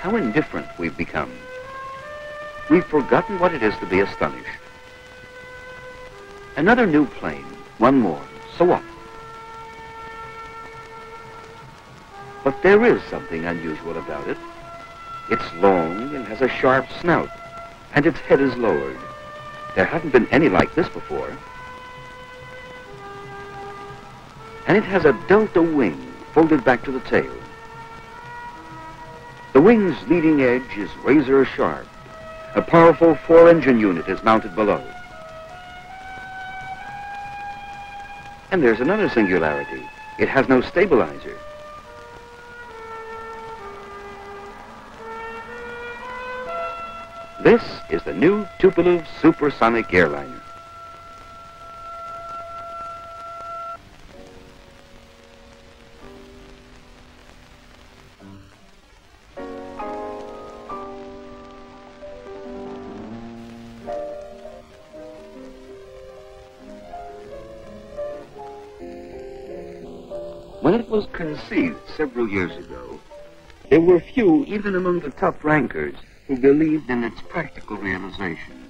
how indifferent we've become. We've forgotten what it is to be astonished. Another new plane, one more, so what? But there is something unusual about it. It's long and has a sharp snout, and its head is lowered. There haven't been any like this before. And it has a delta wing folded back to the tail. The wing's leading edge is razor sharp. A powerful 4-engine unit is mounted below. And there's another singularity. It has no stabilizer. This is the new Tupolev supersonic airliner. When it was conceived several years ago, there were few, even among the top rankers, who believed in its practical realization.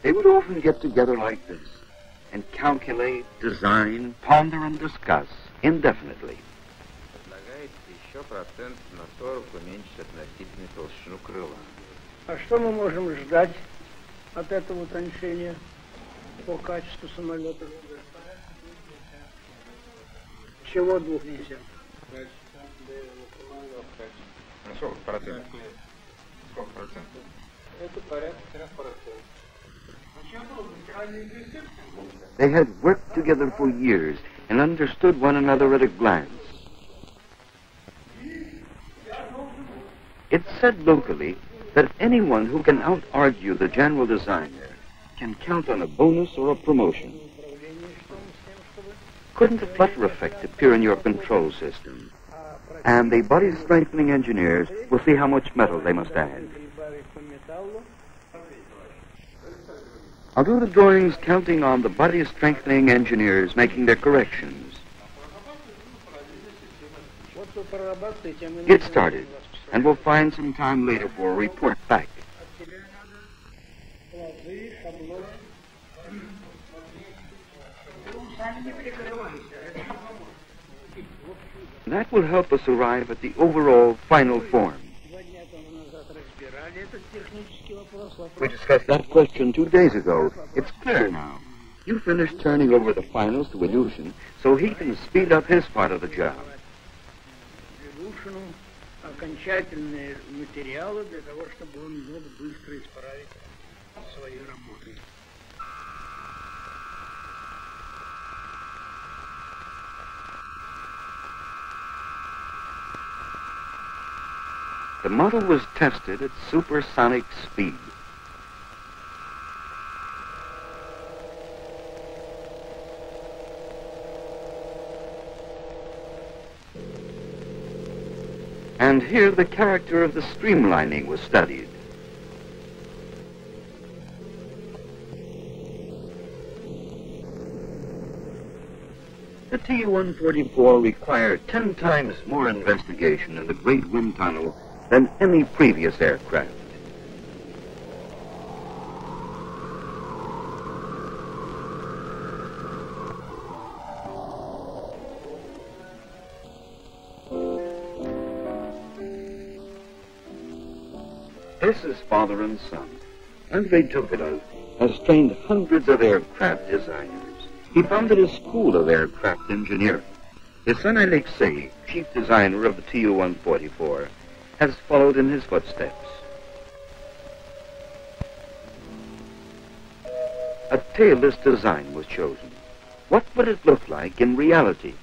They would often get together like this and calculate, design, ponder, and discuss indefinitely. Процент на 40 уменьшить относительно толщину крыла. А что мы можем ждать от этого утончения по качеству самолета? Чего 2,50? Сколько процентов? Сколько процентов? Это порядка 3%. They had worked together for years and understood one another at a glance. It's said locally that anyone who can out-argue the general designer can count on a bonus or a promotion. Couldn't a flutter effect appear in your control system? And the body strengthening engineers will see how much metal they must add. I'll do the drawings counting on the body strengthening engineers making their corrections. Get started, and we'll find some time later for a report back. That will help us arrive at the overall final form. We discussed that question 2 days ago. It's clear now. You finished turning over the finals to Ilyushin so he can speed up his part of the job. Окончательные материалы для того, чтобы он мог быстро исправить свои работы. The model was tested at supersonic speed. And here the character of the streamlining was studied. The Tu-144 required 10 times more investigation in the Great Wind Tunnel than any previous aircraft. This is father and son. Andrei Tupolev has trained hundreds of aircraft designers. He founded a school of aircraft engineering. His son Alexei, chief designer of the Tu-144, has followed in his footsteps. A tailless design was chosen. What would it look like in reality?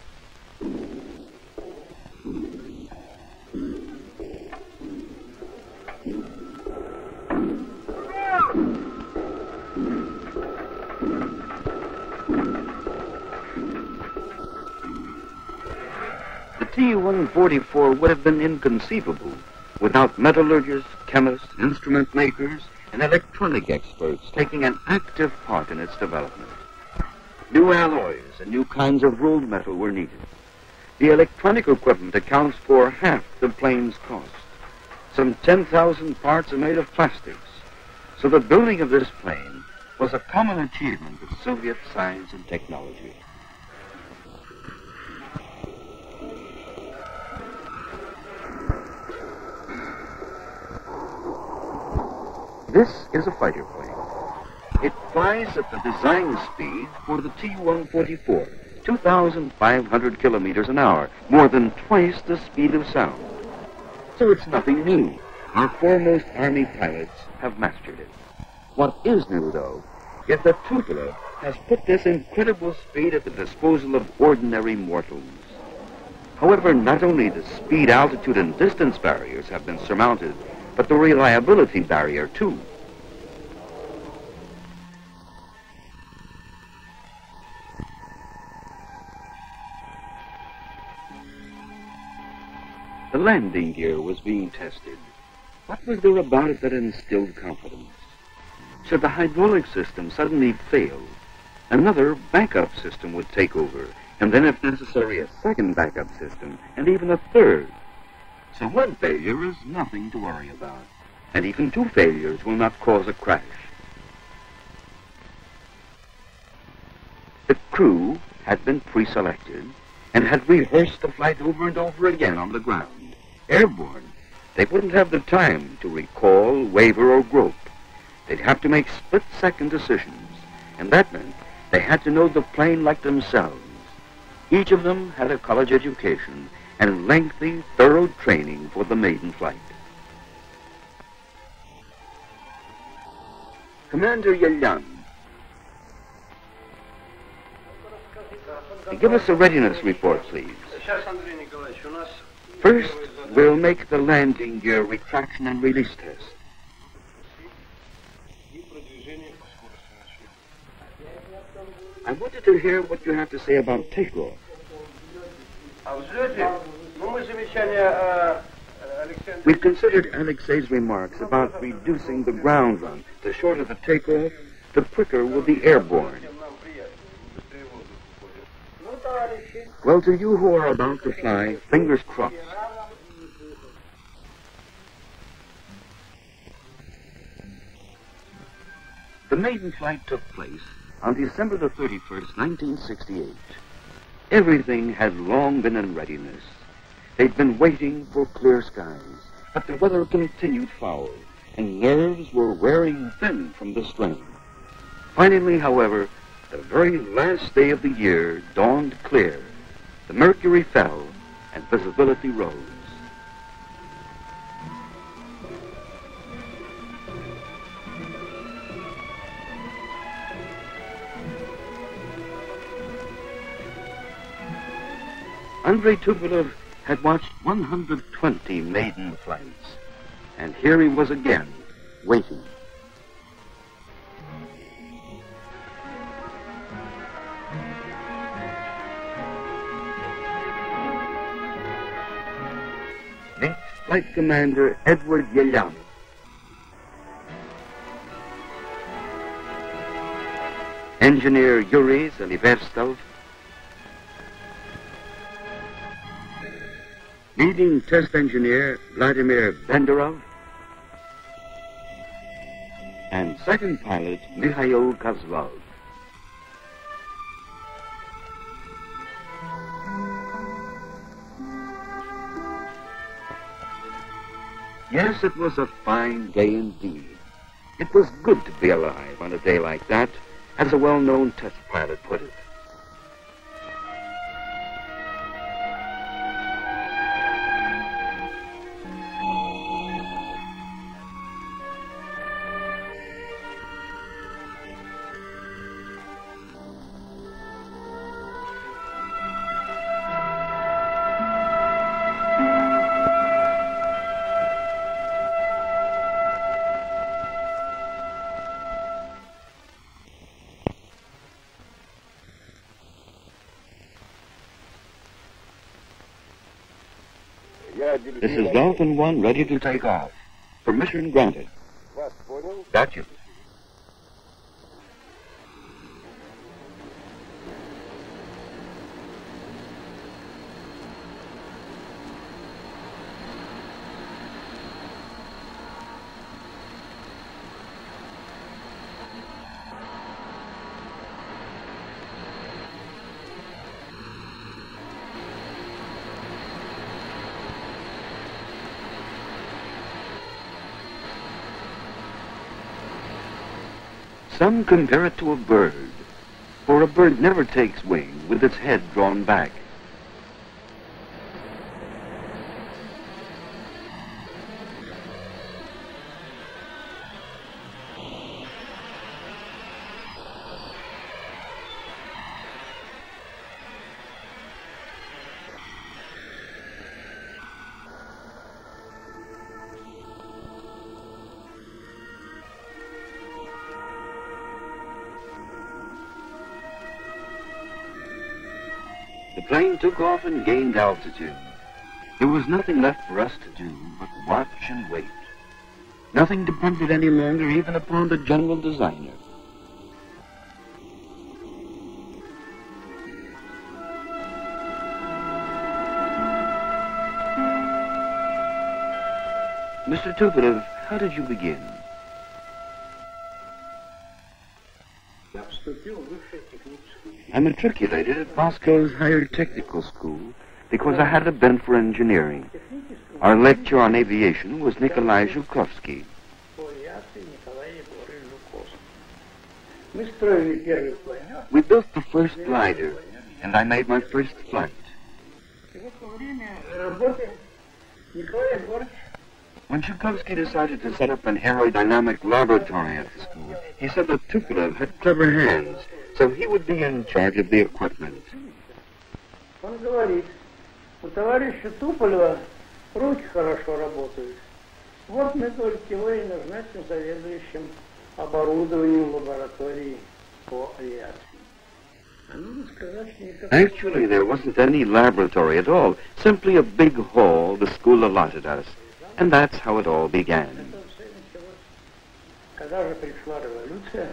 The Tu-144 would have been inconceivable without metallurgists, chemists, instrument makers, and electronic experts taking an active part in its development. New alloys and new kinds of rolled metal were needed. The electronic equipment accounts for half the plane's cost. Some 10,000 parts are made of plastics. So the building of this plane was a common achievement of Soviet science and technology. This is a fighter plane. It flies at the design speed for the T-144, 2,500 kilometers an hour, more than twice the speed of sound. So it's nothing new. Our foremost Army pilots have mastered it. What is new, though, is that Tupolev has put this incredible speed at the disposal of ordinary mortals. However, not only the speed, altitude, and distance barriers have been surmounted, but the reliability barrier, too. The landing gear was being tested. What was there about it that instilled confidence? Should the hydraulic system suddenly fail, another backup system would take over, and then, if necessary, a second backup system, and even a third. So one failure is nothing to worry about, and even two failures will not cause a crash. The crew had been pre-selected and had rehearsed the flight over and over again on the ground. Airborne, they wouldn't have the time to recall, waver, or grope. They'd have to make split-second decisions, and that meant they had to know the plane like themselves. Each of them had a college education and lengthy, thorough training for the maiden flight. Commander Yelyan, give us a readiness report, please. First, we'll make the landing gear retraction and release test. I wanted to hear what you have to say about takeoff. We've considered Alexei's remarks about reducing the ground run. The shorter the takeoff, the quicker will be airborne. Well, to you who are about to fly, fingers crossed. The maiden flight took place on December the 31st, 1968. Everything had long been in readiness. They'd been waiting for clear skies, but the weather continued foul, and nerves were wearing thin from the strain. Finally, however, the very last day of the year dawned clear. The mercury fell, and visibility rose. Andrei Tupolev had watched 120 maiden flights, and here he was again, waiting. Meet Flight Commander Edward Yelyan. Engineer Yuri Zeliverstov. Leading test engineer Vladimir Benderov, and second pilot Mikhail Kozlov. Yes, it was a fine day indeed. It was good to be alive on a day like that, as a well-known test pilot put it. This is Dolphin 1 ready to take off. Permission granted. Got you. Some compare it to a bird, for a bird never takes wing with its head drawn back. The plane took off and gained altitude. There was nothing left for us to do but watch and wait. Nothing depended any longer even upon the general designer. Mr. Tupolev, how did you begin? I matriculated at Moscow's Higher Technical School because I had a bent for engineering. Our lecturer on aviation was Nikolai Zhukovsky. We built the first glider, and I made my first flight. When Zhukovsky decided to set up an aerodynamic laboratory at the school, he said that Tupolev had clever hands, so he would be in charge of the equipment. Он говорит, у товарища Туполева руки хорошо работают. Вот мы только его и назначим заведующим оборудованием лаборатории по авиации. Actually, there wasn't any laboratory at all, simply a big hall the school allotted us. And that's how it all began. Когда же пришла революция,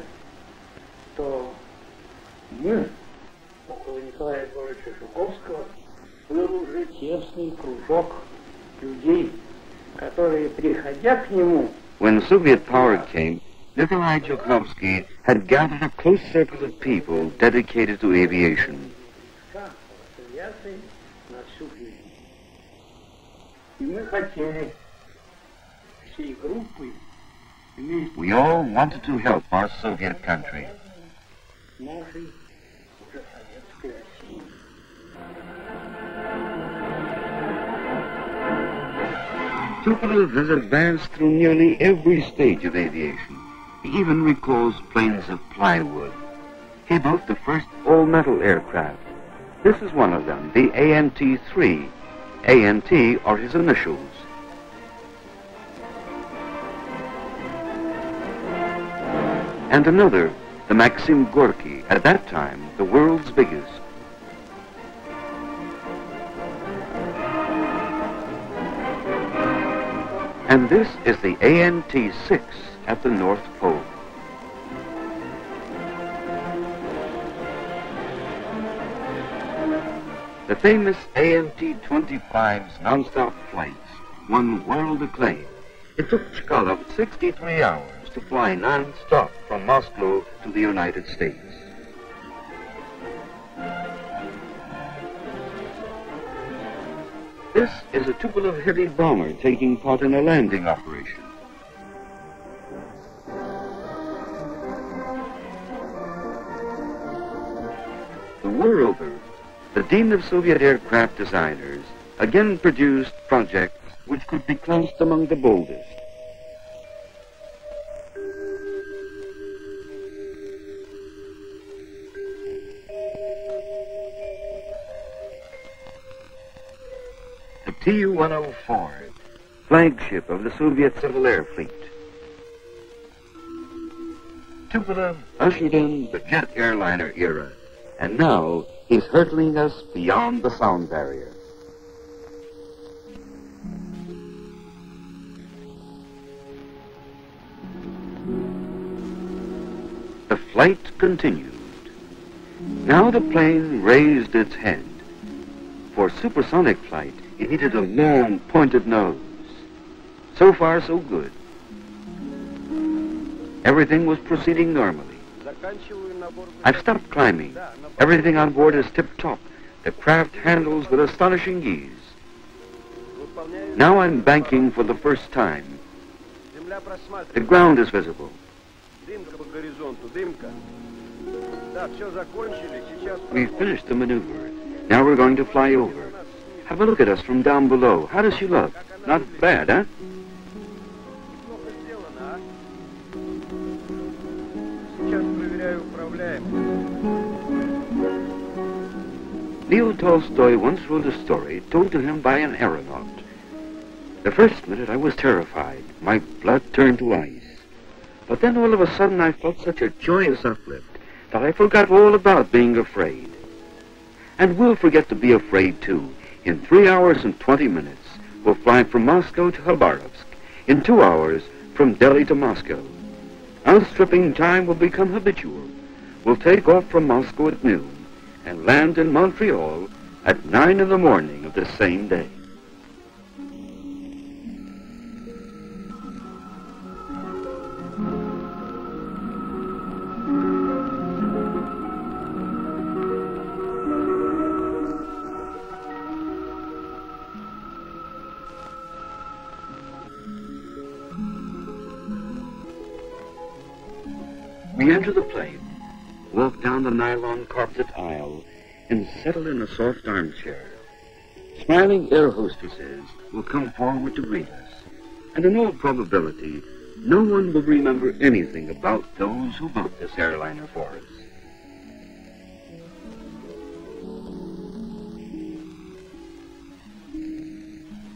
то мы, около Николая Егоровича Жуковского, был уже тесный кружок людей, которые, приходя к нему... When Soviet power came, Nikolai Zhukovsky had gathered a close circle of people dedicated to aviation. И мы хотели... We all wanted to help our Soviet country. Tupolev has advanced through nearly every stage of aviation. He even recalls planes of plywood. He built the first all-metal aircraft. This is one of them, the ANT-3. ANT are his initials. And another, the Maxim Gorky, at that time the world's biggest. And this is the ANT-6 at the North Pole. The famous ANT-25's non-stop flights won world acclaim. It took Chkalov 63 hours to fly non-stop from Moscow to the United States. This is a Tupolev heavy bomber taking part in a landing operation. The war over, the Dean of Soviet Aircraft Designers again produced projects which could be classed among the boldest. The Tu-104, flagship of the Soviet Civil Air Fleet. Tupolev ushered in the jet airliner era, and now he's hurtling us beyond the sound barrier. flight continued. Now the plane raised its head. For supersonic flight, it needed a long, pointed nose. So far, so good. Everything was proceeding normally. I've stopped climbing. Everything on board is tip-top. The craft handles with astonishing ease. Now I'm banking for the first time. The ground is visible. We've finished the maneuver. Now we're going to fly over. Have a look at us from down below. How does she look? Not bad, huh? Leo Tolstoy once wrote a story told to him by an aeronaut. The first minute I was terrified. My blood turned to ice. But then all of a sudden I felt such a joyous uplift that I forgot all about being afraid. And we'll forget to be afraid too. In 3 hours and 20 minutes, we'll fly from Moscow to Khabarovsk. In 2 hours, from Delhi to Moscow. Outstripping time will become habitual. We'll take off from Moscow at noon and land in Montreal at 9 in the morning of the same day. We enter the plane, walk down the nylon carpeted aisle, and settle in a soft armchair. Smiling air hostesses will come forward to greet us, and in all probability, no one will remember anything about those who built this airliner for us.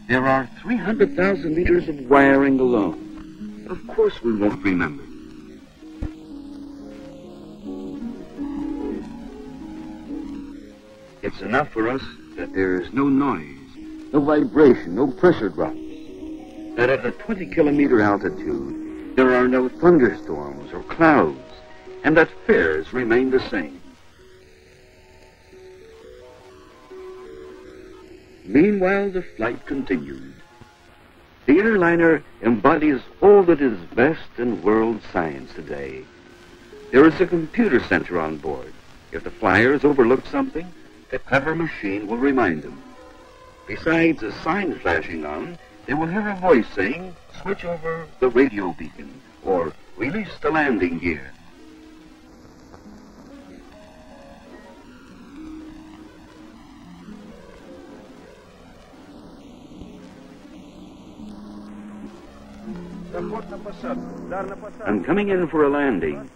There are 300,000 meters of wiring alone. Of course we won't remember. It's enough for us that there is no noise, no vibration, no pressure drops. That at a 20-kilometer altitude, there are no thunderstorms or clouds, and that fares remain the same. Meanwhile, the flight continued. The airliner embodies all that is best in world science today. There is a computer center on board. If the flyers overlook something, the clever machine will remind them. Besides a sign flashing on, they will hear a voice saying, switch over the radio beacon, or release the landing gear. I'm coming in for a landing.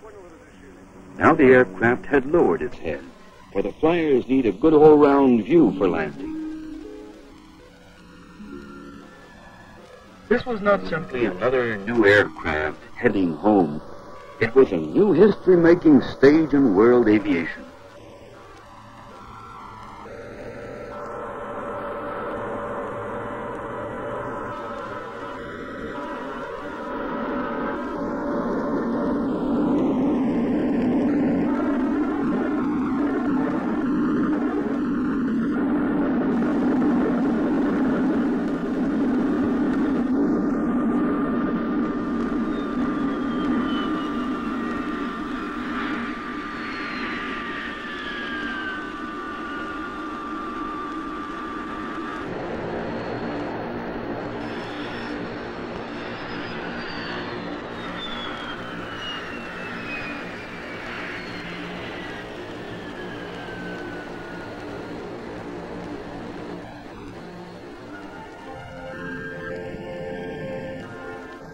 Now the aircraft had lowered its head, for the flyers need a good all-round view for landing. This was not simply another new aircraft heading home. It was a new history-making stage in world aviation.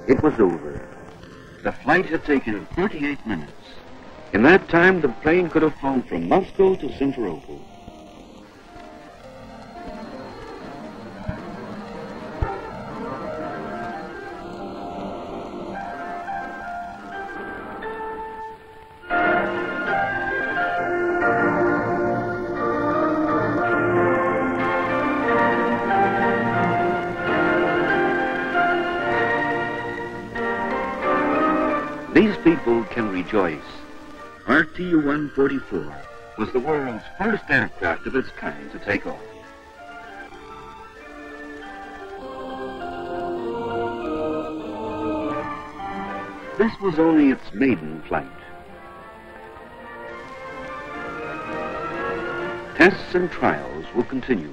It was over. The flight had taken 38 minutes. In that time, the plane could have flown from Moscow to Simferopol. These people can rejoice, RTU-144 was the world's first aircraft of its kind to take off. This was only its maiden flight. Tests and trials will continue.